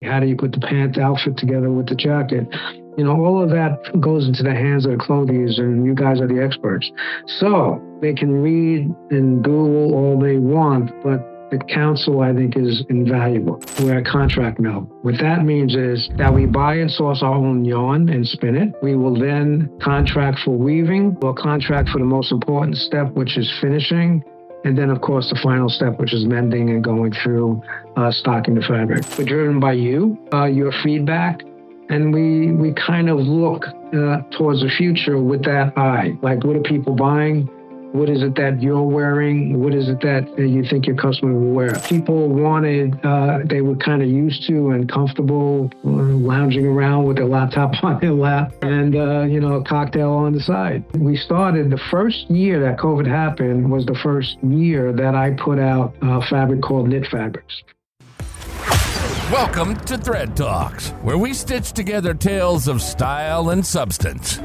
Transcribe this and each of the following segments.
How do you put the pant outfit together with the jacket? All of that goes into the hands of the clothiers, and you guys are the experts. So they can read and Google all they want, but the counsel, I think, is invaluable. We're a contract mill. What that means is that we buy and source our own yarn and spin it. We will then contract for weaving. We'll contract for the most important step, which is finishing. And then, of course, the final step, which is mending and going through stocking the fabric. We're driven by you, your feedback, and we kind of look towards the future with that eye. Like, what are people buying? What is it that you're wearing? What is it that you think your customer will wear? People wanted, they were kind of used to and comfortable lounging around with their laptop on their lap and, a cocktail on the side. We started the first year that COVID happened was the first year that I put out a fabric called Knit Fabrics. Welcome to Thread Talks, where we stitch together tales of style and substance.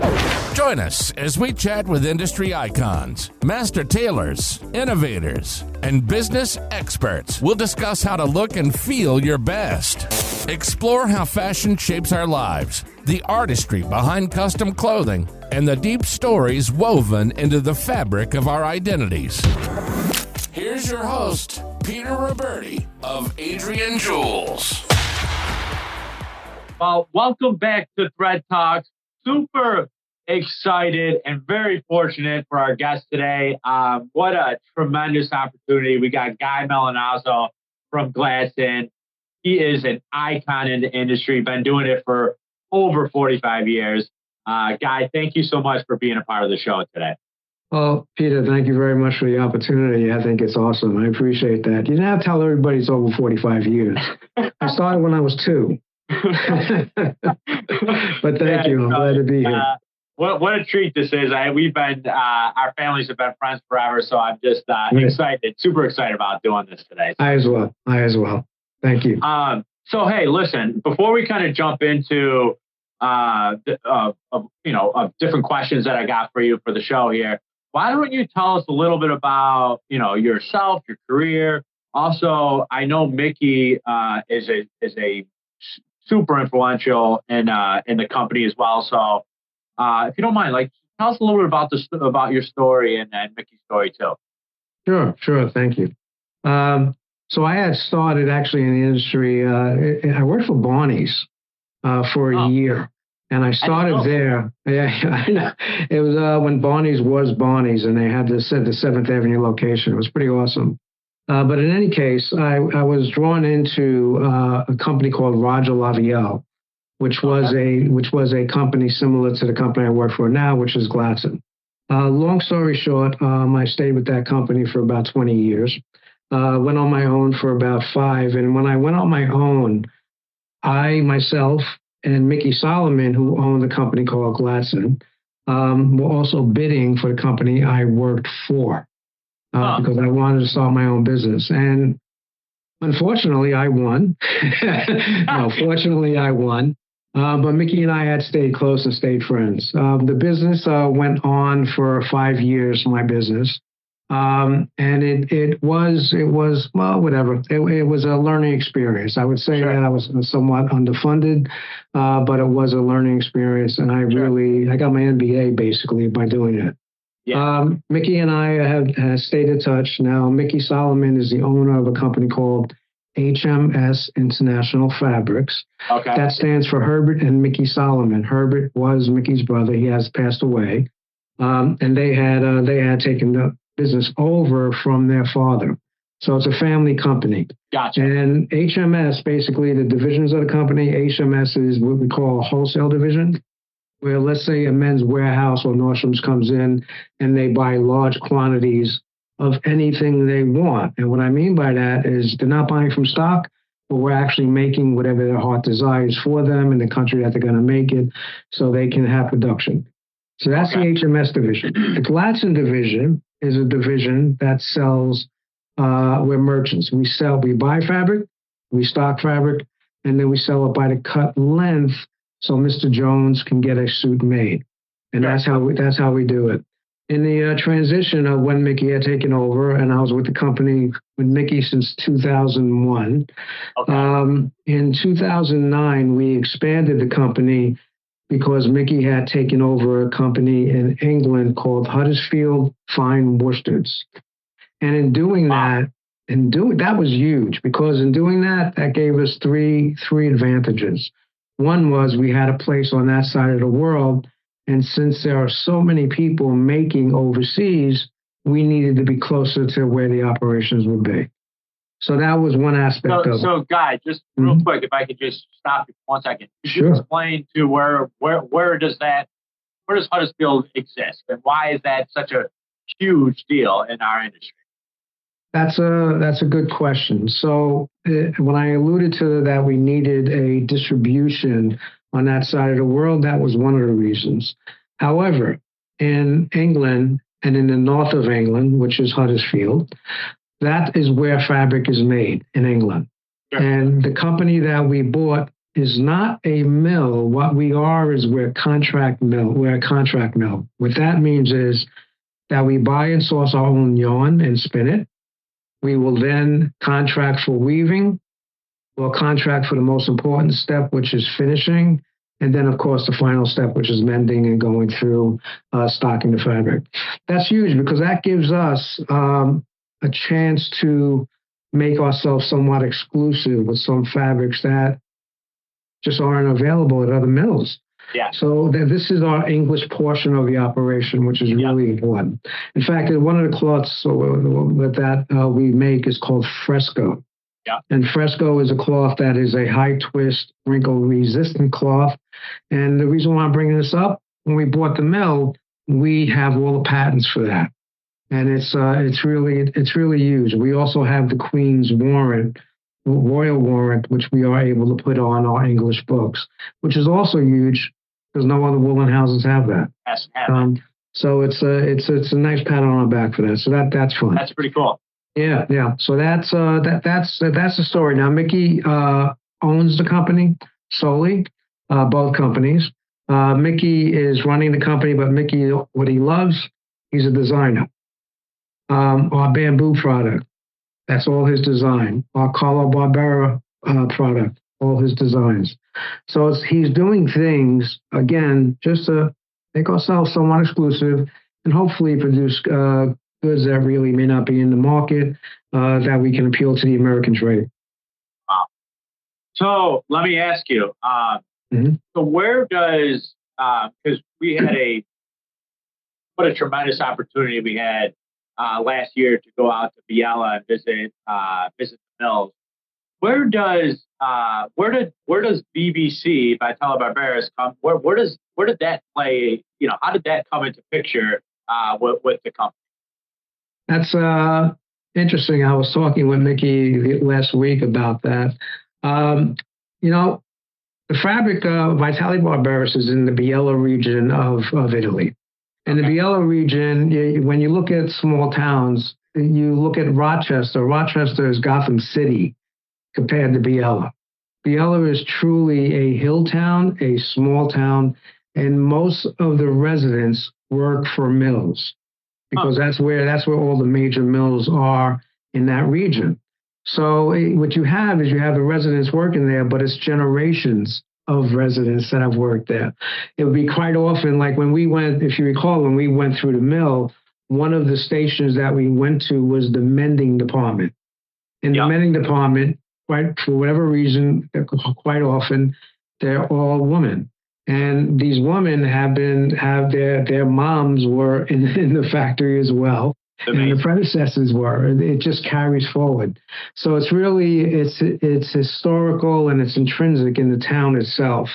Join us as we chat with industry icons, master tailors, innovators, and business experts. We'll discuss how to look and feel your best. Explore how fashion shapes our lives, the artistry behind custom clothing, and the deep stories woven into the fabric of our identities. Here's your host, Peter Roberti of Adrian Jules. Well, welcome back to Thread Talks. Super excited and very fortunate for our guest today. What a tremendous opportunity. We got Guy Milinazzo from Gladson. He is an icon in the industry, been doing it for over 45 years. Guy, thank you so much for being a part of the show today. Well, Peter, thank you very much for the opportunity. I think it's awesome. I appreciate that. You didn't have to tell everybody it's over 45 years. I started when I was 2. But thank you. I'm glad to be here. What a treat this is. We've been, our families have been friends forever, so I'm just excited, super excited about doing this today. I as well. Thank you. So, hey, listen, before we kind of jump into, different questions that I got for you for the show here, why don't you tell us a little bit about, yourself, your career? Also, I know Mickey is a super influential in the company as well. So, if you don't mind, tell us a little bit about your story and Mickey's story too. Sure. Thank you. So I had started actually in the industry. I worked for Barney's for a year. And I started there. Yeah, I know. It was when Barney's was Barney's, and they had the 7th Avenue location. It was pretty awesome. But in any case, I was drawn into a company called Roger Lavielle, which was a company similar to the company I work for now, which is Gladson. Long story short, I stayed with that company for about 20 years. Went on my own for about 5. And when I went on my own, I myself and Mickey Solomon, who owned a company called Gladson, were also bidding for the company I worked for because I wanted to start my own business. And unfortunately, I won. Fortunately, I won. But Mickey and I had stayed close and stayed friends. The business went on for 5 years, my business. And it was whatever. It was a learning experience. I would say that I was somewhat underfunded, but it was a learning experience. And I got my MBA basically by doing it. Yeah. Mickey and I have stayed in touch. Now, Mickey Solomon is the owner of a company called HMS International Fabrics. Okay. That stands for Herbert and Mickey Solomon. Herbert was Mickey's brother. He has passed away. And they had taken the business over from their father. So it's a family company. Gotcha. And HMS, basically the divisions of the company, HMS is what we call a wholesale division, where let's say a Men's Warehouse or Nordstrom's comes in and they buy large quantities of anything they want. And what I mean by that is they're not buying from stock, but we're actually making whatever their heart desires for them in the country that they're going to make it so they can have production. So that's the HMS division. The Gladson division is a division that sells, we're merchants. We buy fabric, we stock fabric, and then we sell it by the cut length so Mr. Jones can get a suit made. And that's how we do it. in the transition of when Mickey had taken over, and I was with the company with Mickey since 2001. Okay. In 2009, we expanded the company because Mickey had taken over a company in England called Huddersfield Fine Worsteds. And in doing that, that was huge, because in doing that, that gave us three advantages. One was we had a place on that side of the world, and since there are so many people making overseas, we needed to be closer to where the operations would be. So that was one aspect of it. So, Guy, just real quick, if I could just stop you for 1 second. Could you explain to where does Huddersfield exist, and why is that such a huge deal in our industry? That's a good question. So when I alluded to that, we needed a distribution on that side of the world. That was one of the reasons. However, in England and in the north of England, which is Huddersfield, that is where fabric is made in England. Sure. And the company that we bought is not a mill. What we are is we're a contract mill. We're a contract mill. What that means is that we buy and source our own yarn and spin it. We will then contract for weaving. We'll contract for the most important step, which is finishing. And then, of course, the final step, which is mending and going through stocking the fabric. That's huge, because that gives us a chance to make ourselves somewhat exclusive with some fabrics that just aren't available at other mills. Yeah. So this is our English portion of the operation, which is really important. In fact, one of the cloths that we make is called Fresco. Yeah. And Fresco is a cloth that is a high twist, wrinkle resistant cloth. And the reason why I'm bringing this up, when we bought the mill, we have all the patents for that. And it's really huge. We also have the Queen's warrant, royal warrant, which we are able to put on our English books, which is also huge because no other woolen houses have that. So it's a nice pat on our back for that. So that's fun. That's pretty cool. Yeah. So that's the story. Now Mickey owns the company solely, both companies. Mickey is running the company, but Mickey, what he loves, he's a designer. Our bamboo product, that's all his design. Our Carlo Barbera product, all his designs. So he's doing things, again, just to make ourselves somewhat exclusive and hopefully produce goods that really may not be in the market, that we can appeal to the American trade. Wow. So let me ask you, so where does, because we had what a tremendous opportunity we had last year to go out to Biella and visit the mills. Where does BBC Vitale Barberis come? Where did that play? How did that come into picture with the company? That's interesting. I was talking with Mickey last week about that. The fabric Vitale Barberis is in the Biella region of Italy. In the Biella region, when you look at small towns, you look at Rochester. Rochester is Gotham City compared to Biella. Biella is truly a hill town, a small town, and most of the residents work for mills because that's where all the major mills are in that region. So what you have is the residents working there, but it's generations of residents that have worked there. It would be quite often, like when we went, if you recall, when we went through the mill, one of the stations that we went to was the mending department. In the mending department, right, for whatever reason, quite often, they're all women. And these women have their moms were in the factory as well. And the predecessors were. It just carries forward. So it's historical and it's intrinsic in the town itself.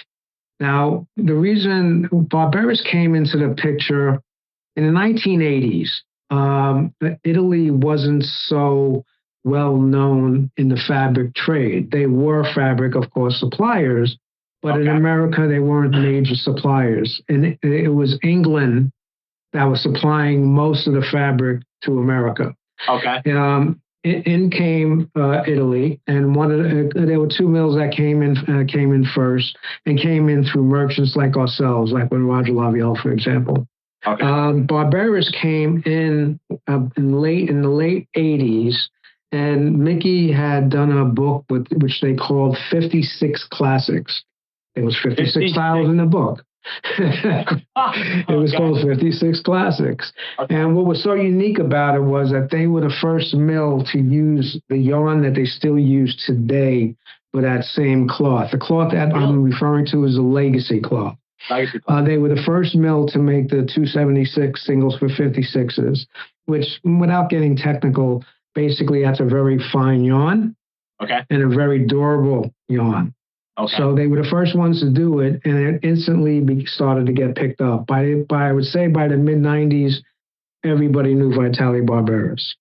Now, the reason Barberis came into the picture in the 1980s, Italy wasn't so well known in the fabric trade. They were fabric, of course, suppliers, but in America, they weren't major suppliers. And it was England that was supplying most of the fabric to America. Okay. In came Italy, and there were two mills that came in first, and came in through merchants like ourselves, like when Roger Lavielle, for example. Okay. Barberis came in in the late 80s, and Mickey had done a book which they called 56 Classics. It was 56 styles in the book. It was called 56 Classics. Okay. And what was so unique about it was that they were the first mill to use the yarn that they still use today for that same cloth. The cloth that I'm referring to is a legacy cloth. They were the first mill to make the 276 singles for 56s, which, without getting technical, basically that's a very fine yarn, and a very durable yarn. Okay. So they were the first ones to do it, and it instantly started to get picked up. I would say by the mid '90s, everybody knew Vitale Barberis.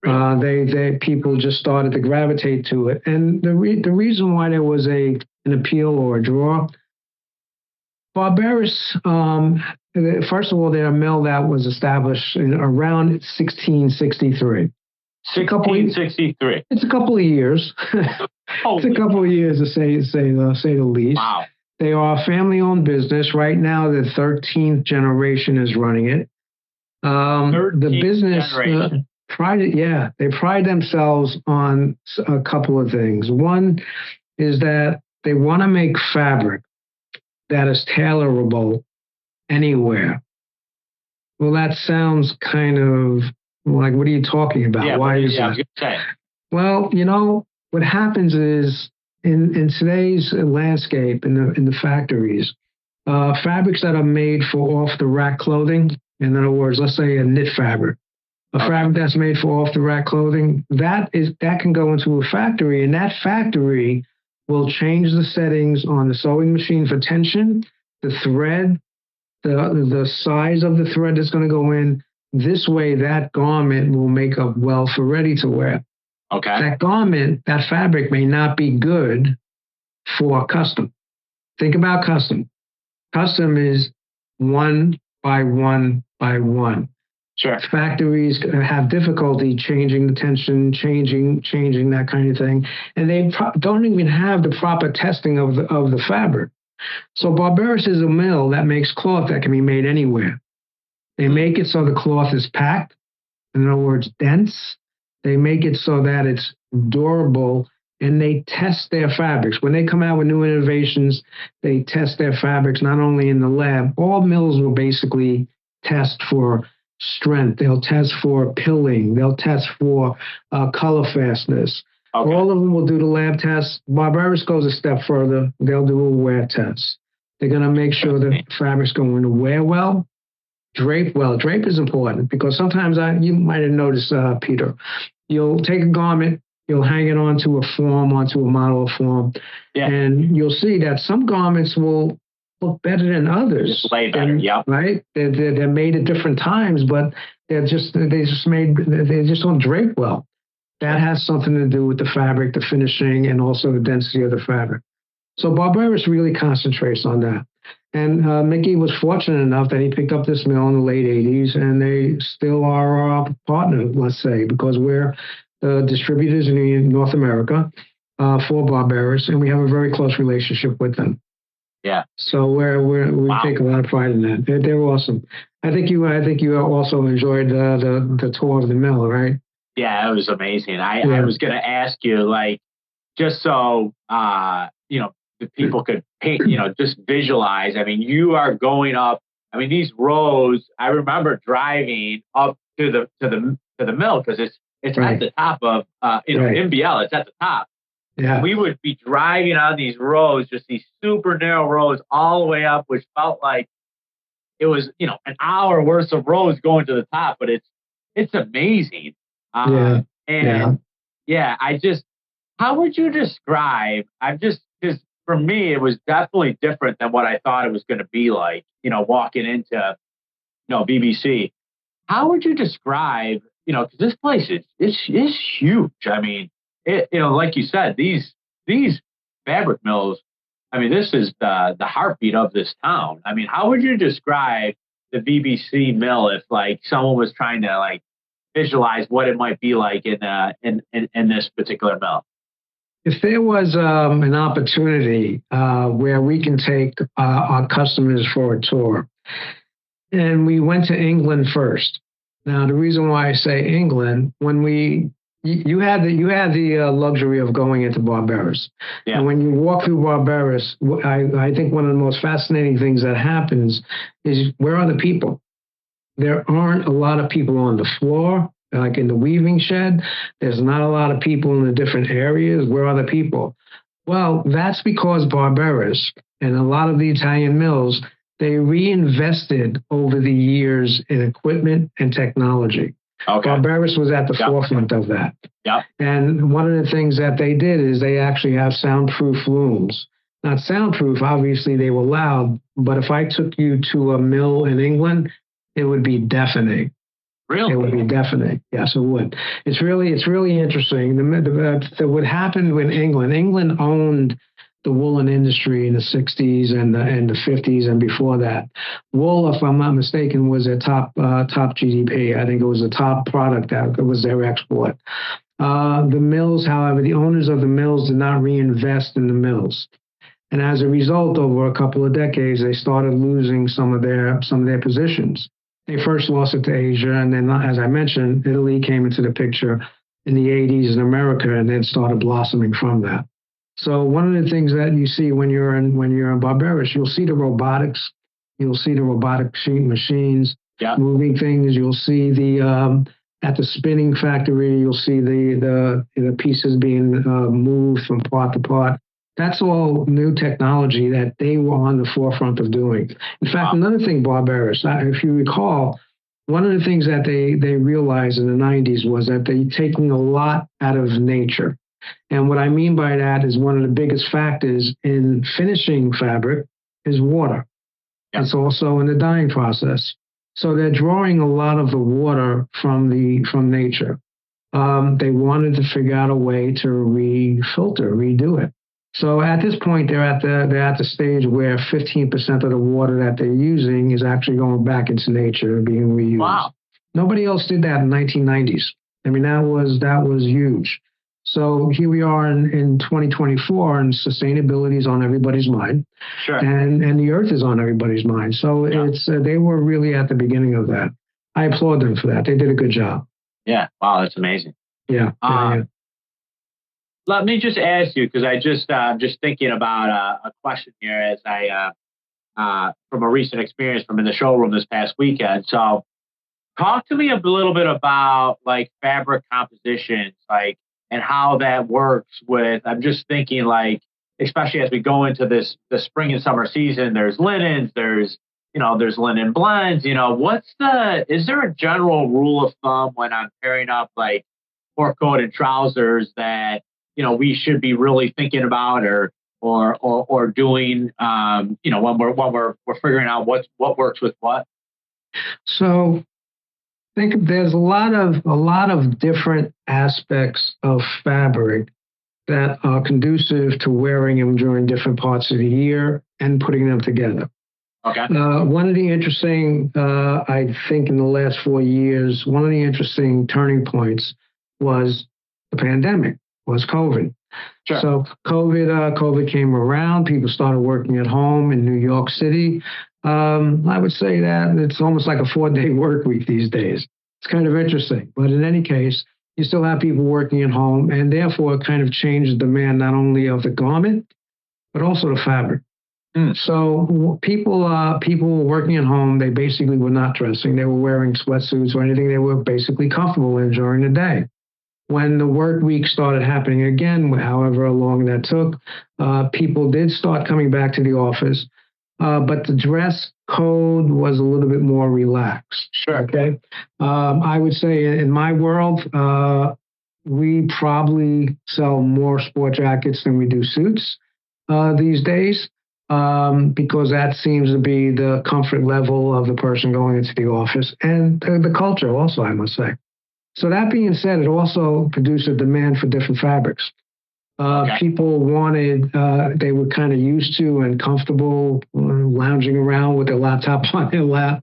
Really? People just started to gravitate to it, and the reason why there was an appeal or a draw. Barberis, first of all, they're a mill that was established around 1663. 1663. It's a couple of years. It's a couple of years to say the least. Wow. They are a family-owned business. Right now, the 13th generation is running it. The business they pride themselves on a couple of things. One is that they want to make fabric that is tailorable anywhere. Well, that sounds kind of like, what are you talking about? Yeah, why is that? Okay. Well, what happens is in today's landscape in the factories, fabrics that are made for off-the-rack clothing, in other words, let's say a knit fabric, fabric that's made for off-the-rack clothing, that can go into a factory, and that factory will change the settings on the sewing machine for tension, the thread, the size of the thread that's going to go in. This way, that garment will make up well for ready to wear. Okay. That garment, that fabric may not be good for custom. Think about custom. Custom is 1 by 1 by 1. Sure. Factories have difficulty changing the tension, changing that kind of thing, and they don't even have the proper testing of the fabric. So Barberis is a mill that makes cloth that can be made anywhere. They make it so the cloth is packed, in other words, dense. They make it so that it's durable, and they test their fabrics. When they come out with new innovations, they test their fabrics not only in the lab. All mills will basically test for strength. They'll test for pilling. They'll test for color fastness. Okay. All of them will do the lab tests. Barberis goes a step further. They'll do a wear test. They're going to make sure the fabric's going to wear well, drape well. Drape is important because sometimes you might have noticed, Peter, you'll take a garment, you'll hang it onto a model of form, and you'll see that some garments will look better than others. Display better, right? They're made at different times, but they just don't drape well. That has something to do with the fabric, the finishing, and also the density of the fabric. So Barberis really concentrates on that. And Mickey was fortunate enough that he picked up this mill in the late 80s, and they still are our partner, let's say, because we're the distributors in North America for Barberis, and we have a very close relationship with them. Yeah. So we take a lot of pride in that. They're awesome. I think you also enjoyed the tour of the mill, right? Yeah, it was amazing. I was going to ask you, just so the people could paint, just visualize. I mean, you are going up. I mean, these rows. I remember driving up to the mill because it's right at the top of right. NBL. It's at the top. Yeah. We would be driving on these roads, just these super narrow roads all the way up, which felt like it was, an hour worth of roads going to the top, but it's amazing. How would you describe, because for me, it was definitely different than what I thought it was going to be like, walking into, BBC. How would you describe, because this place is huge. I mean, like you said, these fabric mills, I mean, this is the heartbeat of this town. I mean, how would you describe the BBC mill if someone was trying to visualize what it might be like in this particular mill? If there was an opportunity where we can take our customers for a tour, And we went to England first. Now, the reason why I say England, when you had the luxury of going into Barberis. Yeah. And when you walk through Barberis, I think one of the most fascinating things that happens is, where are the people? There aren't a lot of people on the floor, like in the weaving shed. There's not a lot of people in the different areas. Where are the people? Well, that's because Barberis and a lot of the Italian mills, they reinvested over the years in equipment and technology. Okay. Barberis was at the forefront of that. Yeah. And one of the things that they did is they actually have soundproof looms. Not soundproof, obviously they were loud, but if I took you to a mill in England, it would be deafening. Really? It would be deafening. Yes, it would. It's really interesting. What happened in England owned the woolen industry in the 60s and the 50s and before that. Wool, if I'm not mistaken, was their top GDP. I think it was the top product that was their export. The mills, however, the owners of the mills did not reinvest in the mills. And as a result, over a couple of decades, they started losing some of their positions. They first lost it to Asia, and then, as I mentioned, Italy came into the picture in the 80s in America, and then started blossoming from that. So one of the things that you see when you're in Barberis, you'll see the robotics, you'll see the robotic machines moving things. You'll see at the spinning factory, you'll see the pieces being moved from part to part. That's all new technology that they were on the forefront of doing. In fact, another thing, Barberis, if you recall, one of the things that they realized in the 90s was that they're taking a lot out of nature. And what I mean by that is, one of the biggest factors in finishing fabric is water. Yep. It's also in the dyeing process. So they're drawing a lot of the water from nature. They wanted to figure out a way to redo it. So at this point, they're at the stage where 15% of the water that they're using is actually going back into nature, being reused. Wow. Nobody else did that in the 1990s. I mean, that was huge. So here we are in 2024, and sustainability is on everybody's mind. Sure. And the earth is on everybody's mind. So they were really at the beginning of that. I applaud them for that. They did a good job. Yeah. Wow, that's amazing. Yeah. Let me just ask you, because I just thinking about a question here as I from a recent experience from in the showroom this past weekend. So, talk to me a little bit about like fabric compositions, like, and how that works with. I'm just thinking, like, especially as we go into the spring and summer season, there's linens, there's linen blends. Is there a general rule of thumb when I'm pairing up like sport coat and trousers that we should be really thinking about or doing, when we're figuring out what works with what? So there's a lot of different aspects of fabric that are conducive to wearing them during different parts of the year and putting them together. Okay. One of the interesting, I think in the last 4 years, one of the interesting turning points was the pandemic. Was COVID. Sure. So COVID came around. People started working at home in New York City. I would say that it's almost like a 4-day work week these days. It's kind of interesting. But in any case, you still have people working at home, and therefore it kind of changed the demand not only of the garment, but also the fabric. So people were working at home. They basically were not dressing. They were wearing sweatsuits or anything they were basically comfortable in during the day. When the work week started happening again, however long that took, people did start coming back to the office, but the dress code was a little bit more relaxed. Sure. Okay. I would say in my world, we probably sell more sport jackets than we do suits these days, because that seems to be the comfort level of the person going into the office, and the culture also, I must say. So that being said, it also produced a demand for different fabrics. People wanted, they were kind of used to and comfortable lounging around with their laptop on their lap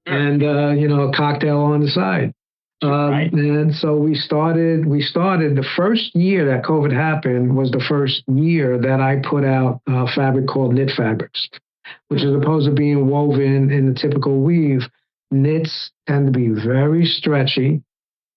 and, a cocktail on the side. Right. And so we started the first year that COVID happened was the first year that I put out fabric called knit fabrics. which is opposed to being woven in the typical weave. Knits tend to be very stretchy,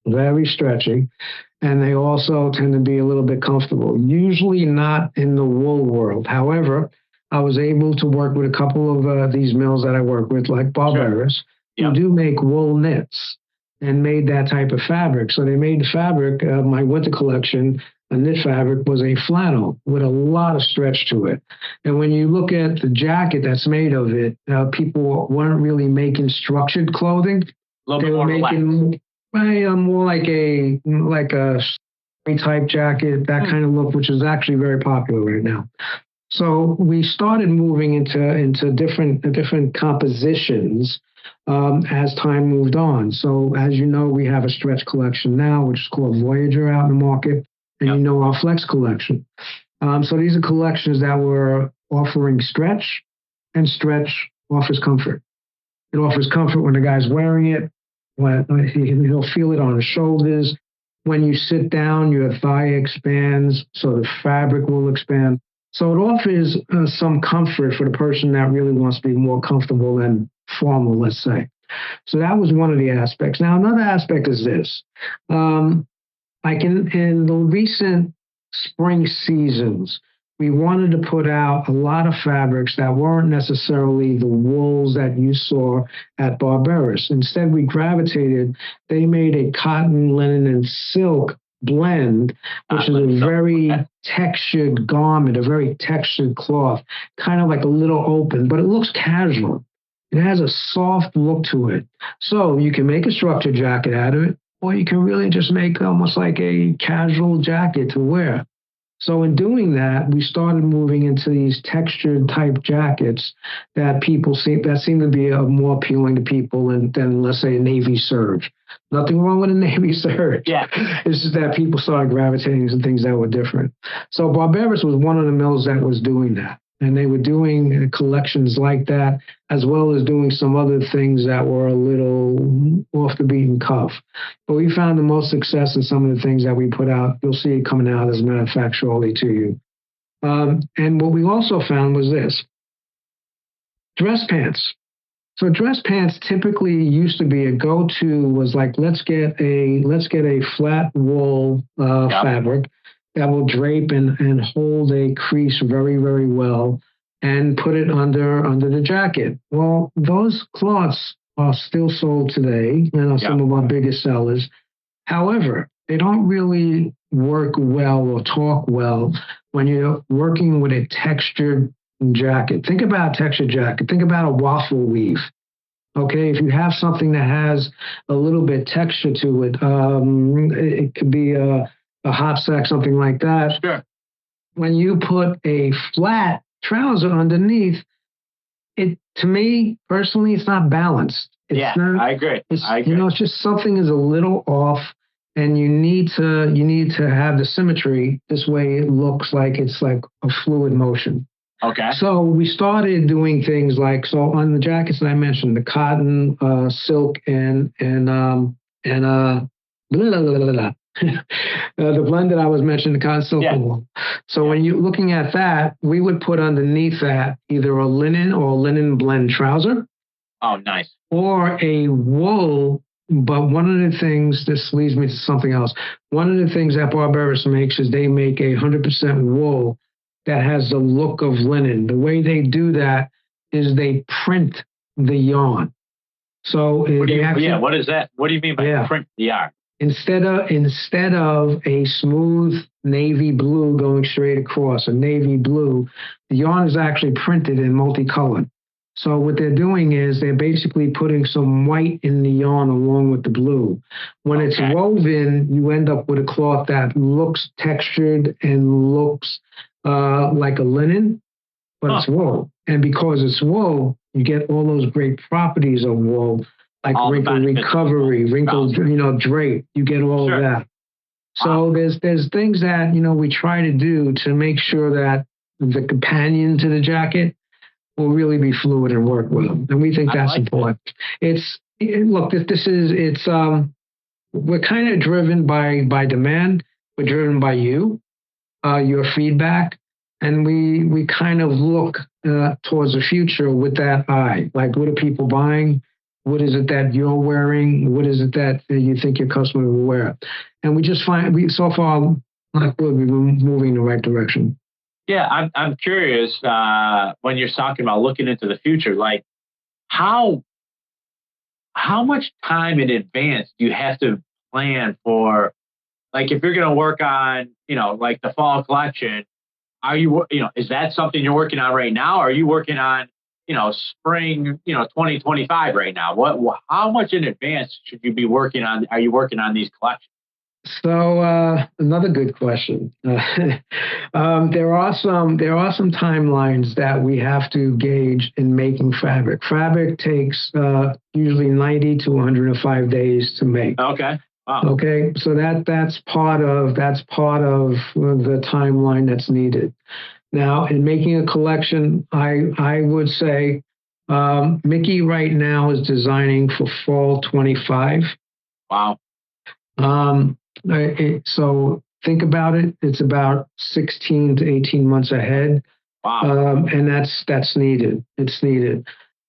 and they also tend to be a little bit comfortable, usually not in the wool world. However, I was able to work with a couple of these mills that I work with, like Barberis, who do make wool knits and made that type of fabric. So they made the fabric, my winter collection, a knit fabric, was a flannel with a lot of stretch to it. And when you look at the jacket that's made of it, people weren't really making structured clothing. They were making more like a type jacket, that kind of look, which is actually very popular right now. So we started moving into different compositions as time moved on. So as you know, we have a stretch collection now, which is called Voyager, out in the market, and you know our Flex collection. So these are collections that were offering stretch, and stretch offers comfort. It offers comfort when the guy's wearing it. When he'll feel it on his shoulders. When you sit down, your thigh expands, so the fabric will expand. So it offers some comfort for the person that really wants to be more comfortable and formal, let's say. So that was one of the aspects. Now, another aspect is this. Like in the recent spring seasons, we wanted to put out a lot of fabrics that weren't necessarily the wools that you saw at Barberis. Instead, we gravitated, they made a cotton, linen, and silk blend, which is a very textured garment, a very textured cloth, kind of like a little open, but it looks casual. It has a soft look to it. So you can make a structured jacket out of it, or you can really just make almost like a casual jacket to wear. So in doing that, we started moving into these textured type jackets that seem to be more appealing to people than let's say, a Navy serge. Nothing wrong with a Navy serge. Yeah. It's just that people started gravitating to things that were different. So Barberis was one of the mills that was doing that. And they were doing collections like that, as well as doing some other things that were a little off the beaten cuff. But we found the most success in some of the things that we put out. You'll see it coming out, as a matter of fact, shortly to you. And what we also found was this: dress pants. So dress pants typically used to be a go-to, was like, let's get a flat wool fabric that will drape and hold a crease very, very well, and put it under the jacket. Well, those cloths are still sold today and are some of our biggest sellers. However, they don't really work well or talk well when you're working with a textured jacket. Think about a textured jacket. Think about a waffle weave. Okay, if you have something that has a little bit texture to it, it could be a hop sack, something like that. Sure. When you put a flat trouser underneath, to me personally, it's not balanced. It's not, I agree. It's just something is a little off, and you need to have the symmetry. This way, it looks like it's like a fluid motion. Okay. So we started doing things like, so on the jackets that I mentioned, the cotton, silk, and the blend that I was mentioning, the cotton silk wool. So when you're looking at that, we would put underneath that either a linen or a linen blend trouser. Oh, nice. Or a wool. But one of the things, this leads me to something else. One of the things that Barberis makes is they make 100% wool that has the look of linen. The way they do that is they print the yarn. So what is that? What do you mean by print the yarn? Instead of a smooth navy blue going straight across, a navy blue, the yarn is actually printed in multicolored. So what they're doing is they're basically putting some white in the yarn along with the blue. When it's woven, you end up with a cloth that looks textured and looks like a linen, but it's wool. And because it's wool, you get all those great properties of wool, like all wrinkle recovery, wrinkle, drape. You get all of that. So there's things that, we try to do to make sure that the companion to the jacket will really be fluid and work well. And we think that's important. We're kind of driven by demand. We're driven by you, your feedback. And we kind of look towards the future with that eye. Like, what are people buying? What is it that you're wearing? What is it that you think your customer will wear? And we just so far, like, we're moving in the right direction. Yeah, I'm curious when you're talking about looking into the future, like how much time in advance do you have to plan for, like, if you're going to work on, like the fall collection, is that something you're working on right now? Or are you working on, spring, 2025 right now? How much in advance should you be working on? Are you working on these collections? So another good question. There are some timelines that we have to gauge in making fabric. Fabric takes usually 90 to 105 days to make. Okay. Wow. Okay, so that's part of the timeline that's needed. Now, in making a collection, I would say Mickey right now is designing for fall 25. Wow. So think about it. It's about 16 to 18 months ahead. Wow. And that's needed. It's needed.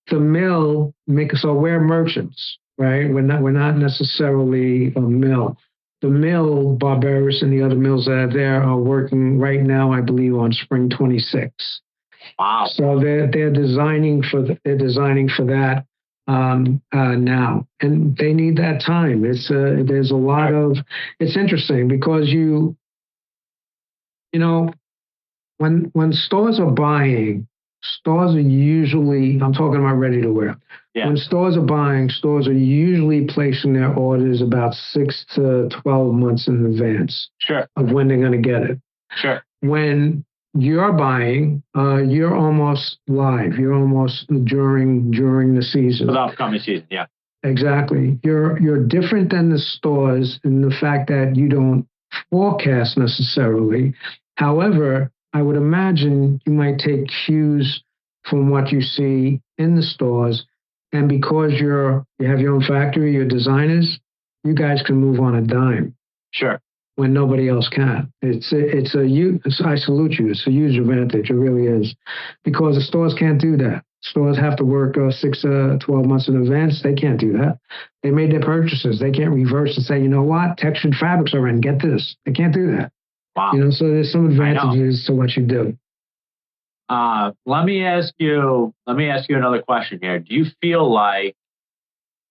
The mill, so we're merchants, right? We're not necessarily a mill. The mill, Barberis and the other mills that are there are working right now, I believe, on spring 26. Wow. So they're designing for that now, and they need that time. There's a lot of, it's interesting because when stores are buying, stores are usually, I'm talking about ready to wear. Yeah. When stores are buying, stores are usually placing their orders about 6 to 12 months in advance. Sure. Of when they're going to get it. Sure. When you're buying, you're almost live. You're almost during the season. For the upcoming season, yeah. Exactly. You're different than the stores in the fact that you don't forecast necessarily. However, I would imagine you might take cues from what you see in the stores, and because you have your own factory, your designers, you guys can move on a dime. Sure. When nobody else can. I salute you. It's a huge advantage. It really is. Because the stores can't do that. Stores have to work 6 to 12 months in advance. They can't do that. They made their purchases. They can't reverse and say, you know what, textured fabrics are in, get this. They can't do that. Wow. So there's some advantages to what you do. Let me ask you another question here. Do you feel like,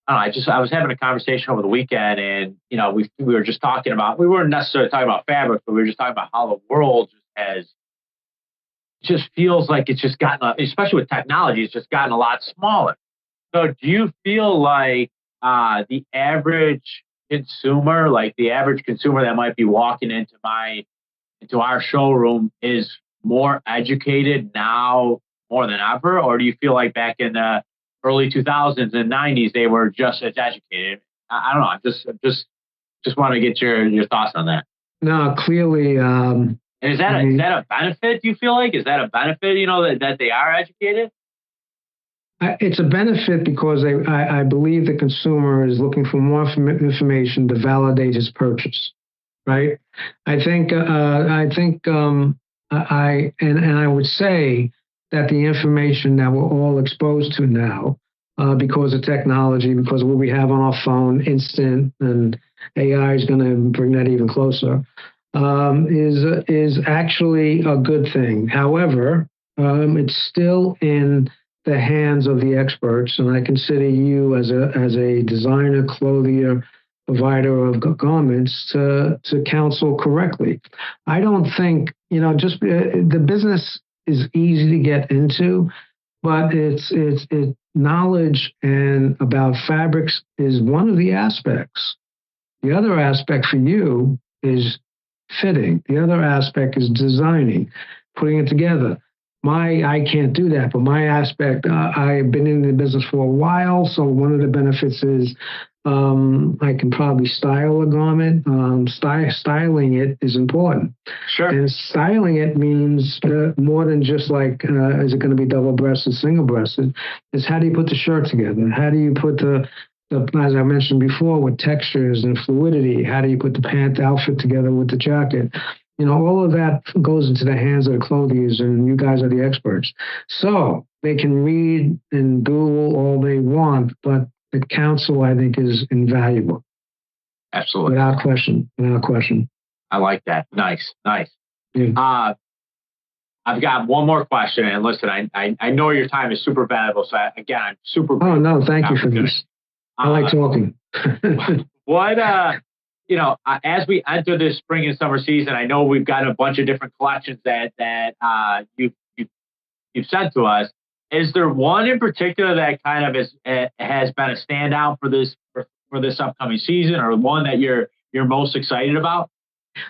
I was having a conversation over the weekend, and we were just talking about, we weren't necessarily talking about fabric, but we were just talking about how the world just feels like it's just gotten, especially with technology, it's just gotten a lot smaller. So do you feel like the average consumer, that might be walking into our showroom, is more educated now more than ever? Or do you feel like back in the early 2000s and 90s, they were just as educated? I don't know. I just want to get your thoughts on that. No, clearly. And is that a benefit? Do you feel like, is that a benefit? That they are educated. It's a benefit because I believe the consumer is looking for more information to validate his purchase. Right. I would say that the information that we're all exposed to now, because of technology, because of what we have on our phone, instant, and AI is going to bring that even closer, is actually a good thing. However, it's still in the hands of the experts, and I consider you as a designer, clothier, provider of garments to counsel correctly. I don't think, just the business is easy to get into, but it's knowledge and about fabrics is one of the aspects. The other aspect for you is fitting. The other aspect is designing, putting it together. I can't do that, but my aspect, I've been in the business for a while, so one of the benefits is I can probably style a garment. Styling it is important. Sure. And styling it means more than just like, is it going to be double-breasted, single-breasted? It's how do you put the shirt together? How do you put the as I mentioned before, with textures and fluidity? How do you put the pant outfit together with the jacket? all of that goes into the hands of the clothiers, and you guys are the experts. So they can read and Google all they want, but the counsel, I think, is invaluable. Absolutely. Without question. I like that. Nice. Yeah. I've got one more question, and listen, I know your time is super valuable, so again, I'm super. Oh no, thank you for this. I like talking. What as we enter this spring and summer season, I know we've got a bunch of different collections that you've sent to us. Is there one in particular that kind of has been a standout for this upcoming season, or one that you're most excited about?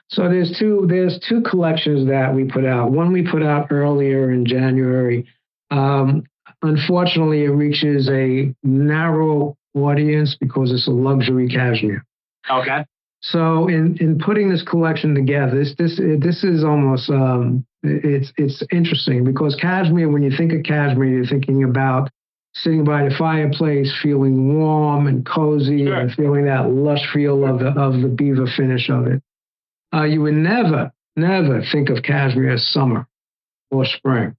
So there's two collections that we put out. One we put out earlier in January. Unfortunately, it reaches a narrow audience because it's a luxury cashmere. Okay. So in putting this collection together, this is almost it's interesting because cashmere. When you think of cashmere, you're thinking about sitting by the fireplace, feeling warm and cozy, sure, and feeling that lush feel of the beaver finish of it. You would never think of cashmere as summer or spring.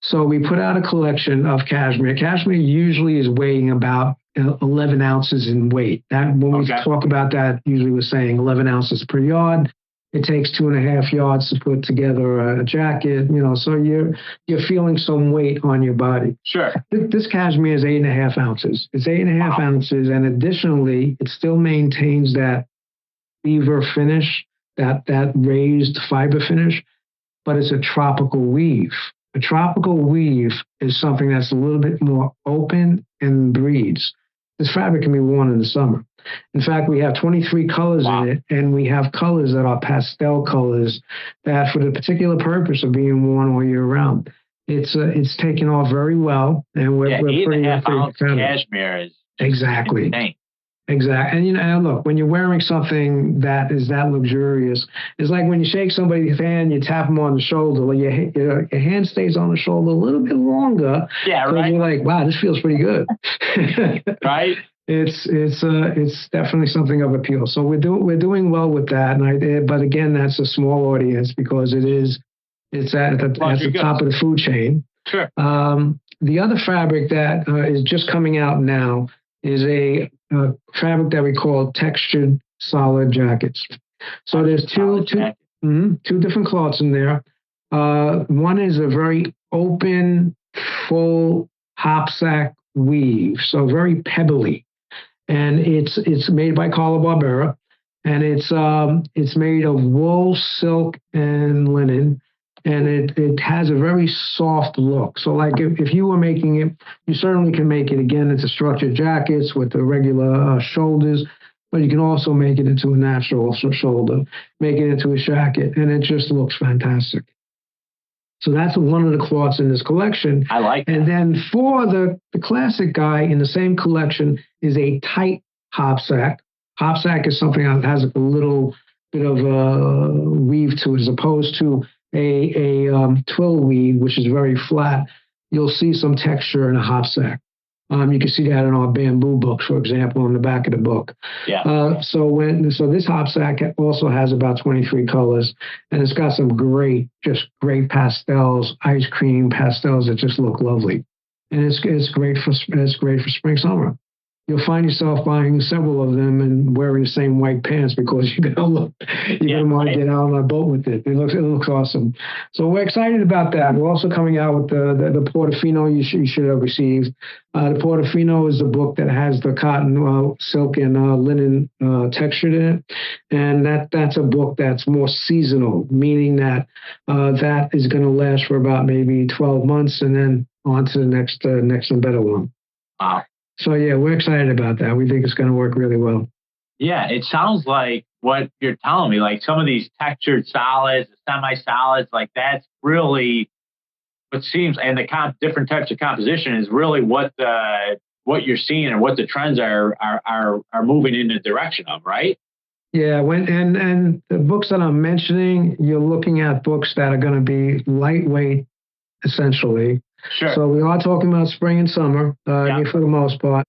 So we put out a collection of cashmere. Cashmere usually is weighing about 11 ounces in weight. That when we talk about that, usually we're saying 11 ounces per yard. It takes 2.5 yards to put together a jacket. So you're feeling some weight on your body. Sure. This cashmere is 8.5 ounces. It's 8.5 ounces, and additionally, it still maintains that beaver finish, that raised fiber finish, but it's a tropical weave. A tropical weave is something that's a little bit more open and breathes. This fabric can be worn in the summer. In fact, we have 23 colors in it, and we have colors that are pastel colors that, for the particular purpose of being worn all year round, it's taken off very well, and we're pretty 8.5 ounce cashmere is exactly. Insane. Exactly. And look, when you're wearing something that is that luxurious, it's like when you shake somebody's hand, you tap them on the shoulder, your hand stays on the shoulder a little bit longer. Yeah, right. You're like, wow, this feels pretty good. Right. It's definitely something of appeal. So we're doing well with that. But again, that's a small audience because it's at the top of the food chain. Sure. The other fabric that is just coming out now is a fabric that we call textured solid jackets. So there's two different cloths in there. One is a very open, full hopsack weave, so very pebbly, and it's made by Barbera, and it's made of wool, silk, and linen. And it has a very soft look. So like if you were making it, you certainly can make it, again, into structured jackets with the regular shoulders, but you can also make it into a natural shoulder, make it into a jacket, and it just looks fantastic. So that's one of the cloths in this collection. I like that. And then for the classic guy in the same collection is a tight hopsack. Hopsack is something that has a little bit of a weave to it, as opposed to a twill weave, which is very flat. You'll see some texture in a hopsack. You can see that in our bamboo book, for example, on the back of the book. Yeah. So this hopsack also has about 23 colors, and it's got some great pastels, ice cream pastels that just look lovely, and it's great for spring summer. You'll find yourself buying several of them and wearing the same white pants because you're gonna want to get out on a boat with it. It looks awesome. So we're excited about that. We're also coming out with the Portofino you should have received. The Portofino is the book that has the cotton, silk, and linen textured in it, and that's a book that's more seasonal, meaning that that is going to last for about maybe 12 months, and then on to the next and better one. Wow. So, yeah, we're excited about that. We think it's going to work really well. Yeah, it sounds like what you're telling me, like some of these textured solids, semi-solids, like that's really what seems, and the different types of composition is really what you're seeing and what the trends are moving in the direction of, right? Yeah, and the books that I'm mentioning, you're looking at books that are going to be lightweight, essentially. Sure. So we are talking about spring and summer for the most part.